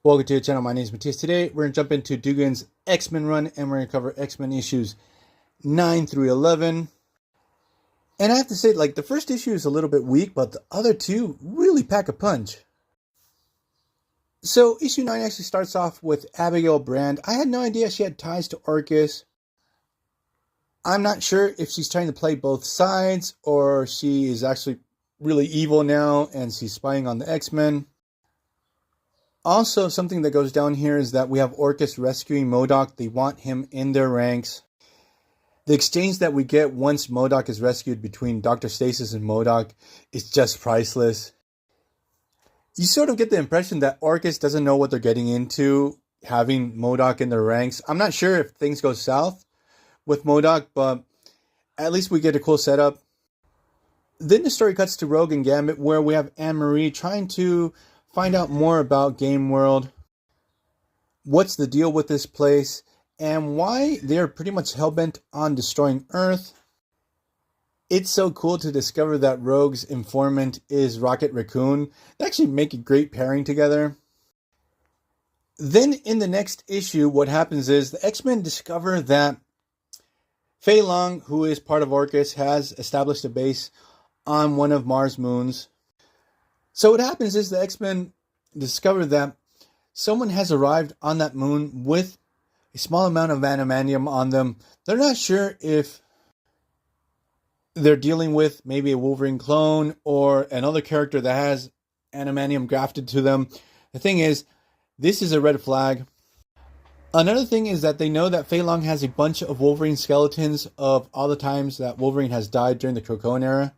Welcome to the channel. My name is Matthias. Today we're going to jump into Duggan's X-Men run and we're going to cover X-Men issues 9 through 11. And I have to say, the first issue is a little bit weak, but the other two really pack a punch. So issue 9 actually starts off with Abigail Brand. I had no idea she had ties to Orchis. I'm not sure if she's trying to play both sides or she is actually really evil now and she's spying on the X-Men. Also, something that goes down here is that we have Orchis rescuing MODOK. They want him in their ranks. The exchange that we get once MODOK is rescued between Dr. Stasis and MODOK is just priceless. You sort of get the impression that Orchis doesn't know what they're getting into having MODOK in their ranks. I'm not sure if things go south with MODOK, but at least we get a cool setup. Then the story cuts to Rogue and Gambit, where we have Anne-Marie trying to find out more about Game World, what's the deal with this place, and why they're pretty much hellbent on destroying Earth. It's so cool to discover that Rogue's informant is Rocket Raccoon. They actually make a great pairing together. Then in the next issue, what happens is the X-Men discover that Fei Long, who is part of Orchis, has established a base on one of Mars' moons. So what happens is the X-Men discover that someone has arrived on that moon with a small amount of adamantium on them. They're not sure if they're dealing with maybe a Wolverine clone or another character that has adamantium grafted to them. The thing is, this is a red flag. Another thing is that they know that Fei Long has a bunch of Wolverine skeletons of all the times that Wolverine has died during the Krakoan era.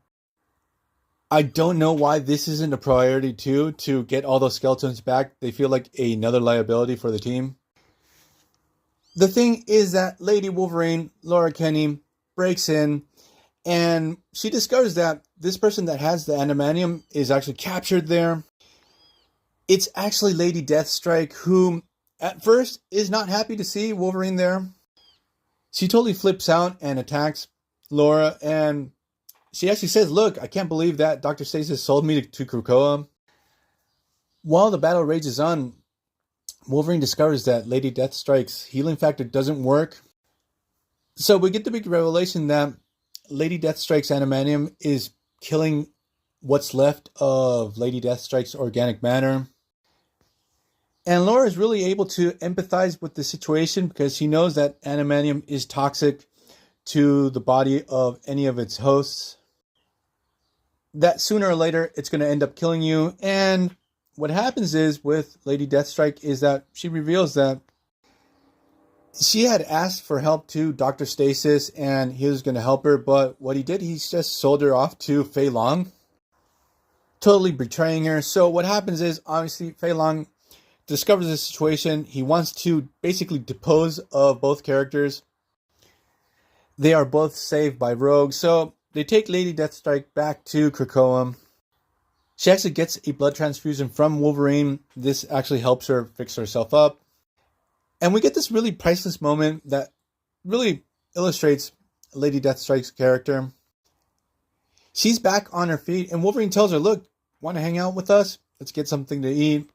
I don't know why this isn't a priority too, to get all those skeletons back. They feel like another liability for the team. The thing is that Lady Wolverine, Laura Kinney, breaks in and she discovers that this person that has the adamantium is actually captured there. It's actually Lady Deathstrike, who at first is not happy to see Wolverine there. She totally flips out and attacks Laura, and she actually says, "Look, I can't believe that Dr. Stasis sold me to Krakoa." While the battle rages on, Wolverine discovers that Lady Deathstrike's healing factor doesn't work. So we get the big revelation that Lady Deathstrike's adamantium is killing what's left of Lady Deathstrike's organic matter. And Laura is really able to empathize with the situation because she knows that adamantium is toxic to the body of any of its hosts, that sooner or later it's going to end up killing you. And what happens is with Lady Deathstrike is that she reveals that she had asked for help to Dr. Stasis and he was going to help her, but what he did, he just sold her off to Fei Long, totally betraying her. So what happens is, obviously, Fei Long discovers the situation. He wants to basically depose of both characters. They are both saved by Rogue, so they take Lady Deathstrike back to Krakoa. She actually gets a blood transfusion from Wolverine. This actually helps her fix herself up. And we get this really priceless moment that really illustrates Lady Deathstrike's character. She's back on her feet, and Wolverine tells her, "Look, want to hang out with us? Let's get something to eat."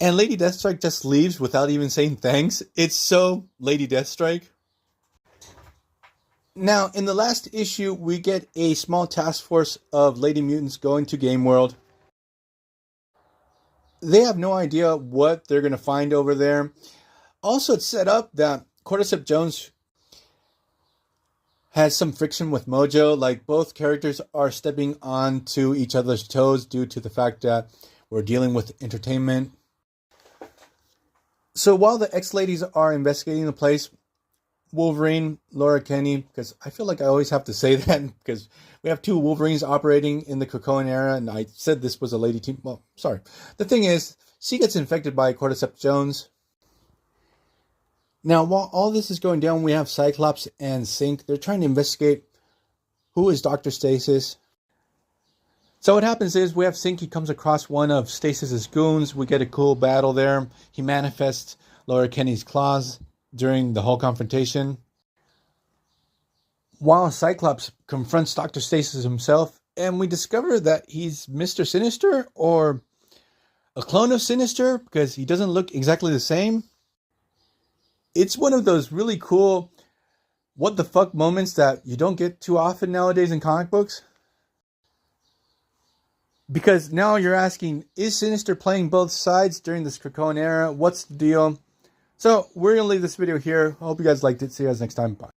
And Lady Deathstrike just leaves without even saying thanks. It's so Lady Deathstrike. Now, in the last issue, we get a small task force of Lady Mutants going to Game World. They have no idea what they're going to find over there. Also, it's set up that Cordyceps Jones has some friction with Mojo. Like, both characters are stepping onto each other's toes due to the fact that we're dealing with entertainment. So while the X-Ladies are investigating the place, Wolverine, Laura Kinney, because I feel like I always have to say that because we have two Wolverines operating in the Krakoan era, and I said this was a lady team. Well, sorry. The thing is, she gets infected by Cordyceps Jones. Now, while all this is going down, we have Cyclops and Synch. They're trying to investigate who is Dr. Stasis. So what happens is we have Synch. He comes across one of Stasis's goons. We get a cool battle there. He manifests Laura Kinney's claws during the whole confrontation. While Cyclops confronts Dr. Stasis himself, and we discover that he's Mr. Sinister, or a clone of Sinister because he doesn't look exactly the same. It's one of those really cool what the fuck moments that you don't get too often nowadays in comic books. Because now you're asking, is Sinister playing both sides during this Krakoan era? What's the deal? So we're going to leave this video here. I hope you guys liked it. See you guys next time. Bye.